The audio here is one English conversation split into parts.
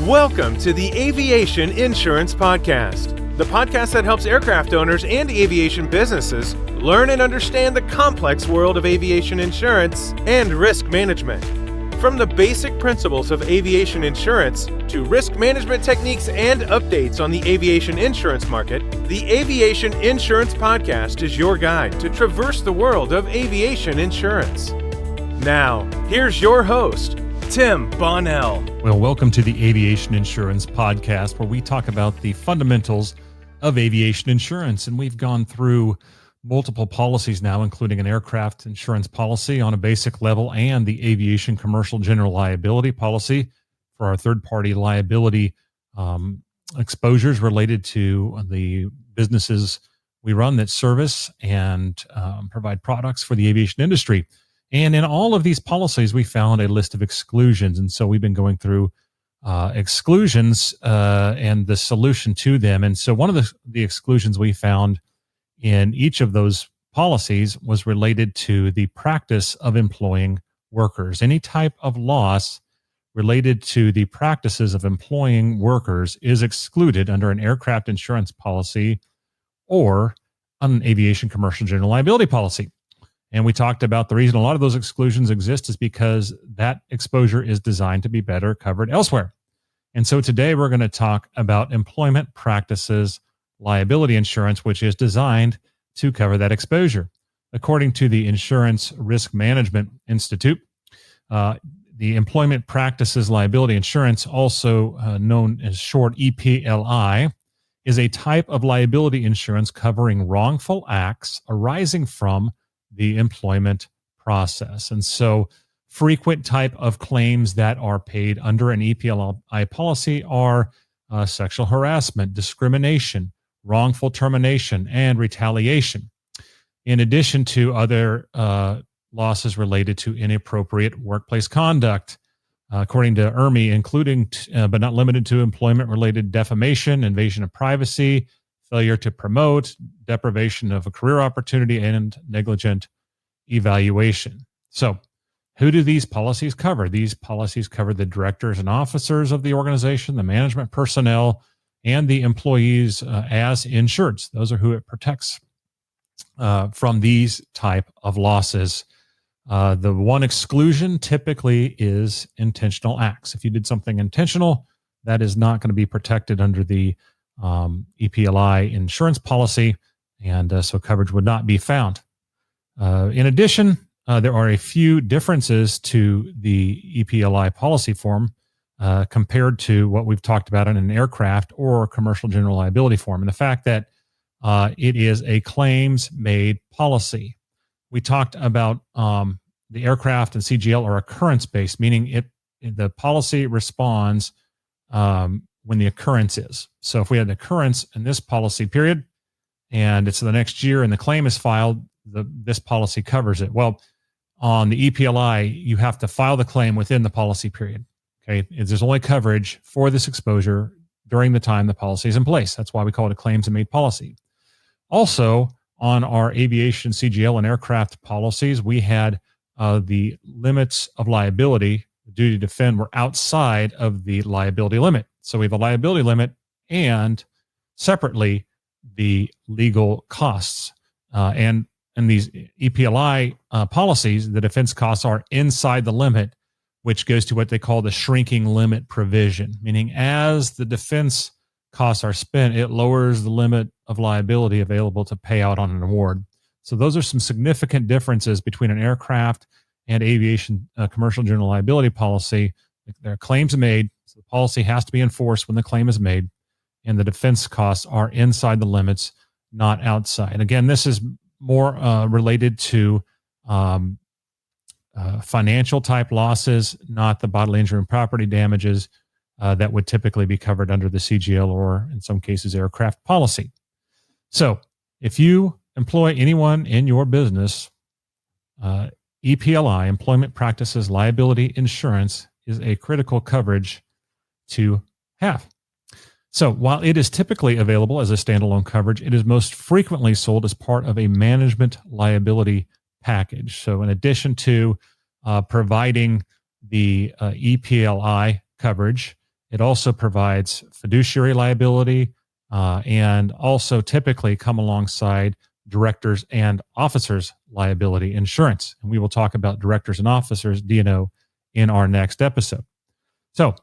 Welcome to the Aviation Insurance Podcast, the podcast that helps aircraft owners and aviation businesses learn and understand the complex world of aviation insurance and risk management. From the basic principles of aviation insurance to risk management techniques and updates on the aviation insurance market, the Aviation Insurance Podcast is your guide to traverse the world of aviation insurance. Now, here's your host, Tim Bonnell. Well, welcome to the Aviation Insurance Podcast, where we talk about the fundamentals of aviation insurance. And we've gone through multiple policies now, including an aircraft insurance policy on a basic level and the aviation commercial general liability policy for our third-party liability exposures related to the businesses we run that service and provide products for the aviation industry. And in all of these policies, we found a list of exclusions. And so we've been going through exclusions and the solution to them. And so one of the exclusions we found in each of those policies was related to the practice of employing workers. Any type of loss related to the practices of employing workers is excluded under an aircraft insurance policy or an aviation commercial general liability policy. And we talked about the reason a lot of those exclusions exist is because that exposure is designed to be better covered elsewhere. And so today we're going to talk about employment practices liability insurance, which is designed to cover that exposure. According to the Insurance Risk Management Institute, the employment practices liability insurance, also known as short EPLI, is a type of liability insurance covering wrongful acts arising from the employment process. And so frequent type of claims that are paid under an EPLI policy are sexual harassment, discrimination, wrongful termination, and retaliation, in addition to other losses related to inappropriate workplace conduct, according to IRMI, including but not limited to employment-related defamation, invasion of privacy, failure to promote, deprivation of a career opportunity, and negligent evaluation. So, who do these policies cover? These policies cover the directors and officers of the organization, the management personnel, and the employees as insureds. Those are who it protects from these type of losses. The one exclusion typically is intentional acts. If you did something intentional, that is not going to be protected under the EPLI insurance policy, and so coverage would not be found. In addition, there are a few differences to the EPLI policy form compared to what we've talked about in an aircraft or commercial general liability form, and the fact that it is a claims-made policy. We talked about the aircraft and CGL are occurrence-based, meaning the policy responds when the occurrence is. So if we had an occurrence in this policy period and it's the next year and the claim is filed, this policy covers it. Well, on the EPLI, you have to file the claim within the policy period. Okay, there's only coverage for this exposure during the time the policy is in place. That's why we call it a claims-made policy. Also, on our aviation, CGL, and aircraft policies, we had the limits of liability, the duty to defend, were outside of the liability limit. So we have a liability limit and separately the legal costs. And in these EPLI policies, the defense costs are inside the limit, which goes to what they call the shrinking limit provision, meaning as the defense costs are spent, it lowers the limit of liability available to pay out on an award. So those are some significant differences between an aircraft and aviation commercial general liability policy. There are claims made, so the policy has to be enforced when the claim is made, and the defense costs are inside the limits, not outside. Again, this is more related to financial type losses, not the bodily injury and property damages that would typically be covered under the CGL or, in some cases, aircraft policy. So if you employ anyone in your business, EPLI, Employment Practices Liability Insurance, is a critical coverage to have. So while it is typically available as a standalone coverage, it is most frequently sold as part of a management liability package. So in addition to providing the EPLI coverage, It also provides fiduciary liability and also typically come alongside directors and officers liability insurance. And we will talk about directors and officers D&O in our next episode. So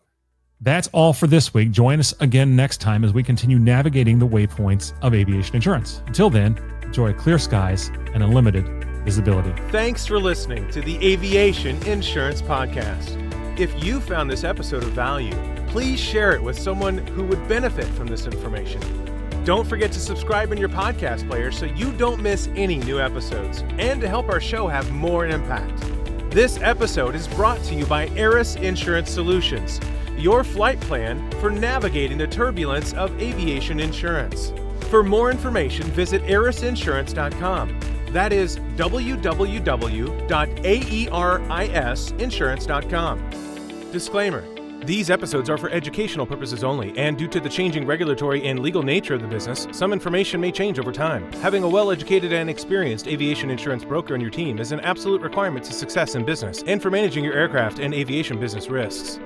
that's all for this week. Join us again next time as we continue navigating the waypoints of aviation insurance. Until then, enjoy clear skies and unlimited visibility. Thanks for listening to the Aviation Insurance Podcast. If you found this episode of value, please share it with someone who would benefit from this information. Don't forget to subscribe in your podcast player so you don't miss any new episodes and to help our show have more impact. This episode is brought to you by Aeris Insurance Solutions, your flight plan for navigating the turbulence of aviation insurance. For more information, visit aerisinsurance.com. That is www.aerisinsurance.com. Disclaimer: these episodes are for educational purposes only, and due to the changing regulatory and legal nature of the business, some information may change over time. Having a well-educated and experienced aviation insurance broker on your team is an absolute requirement to success in business and for managing your aircraft and aviation business risks.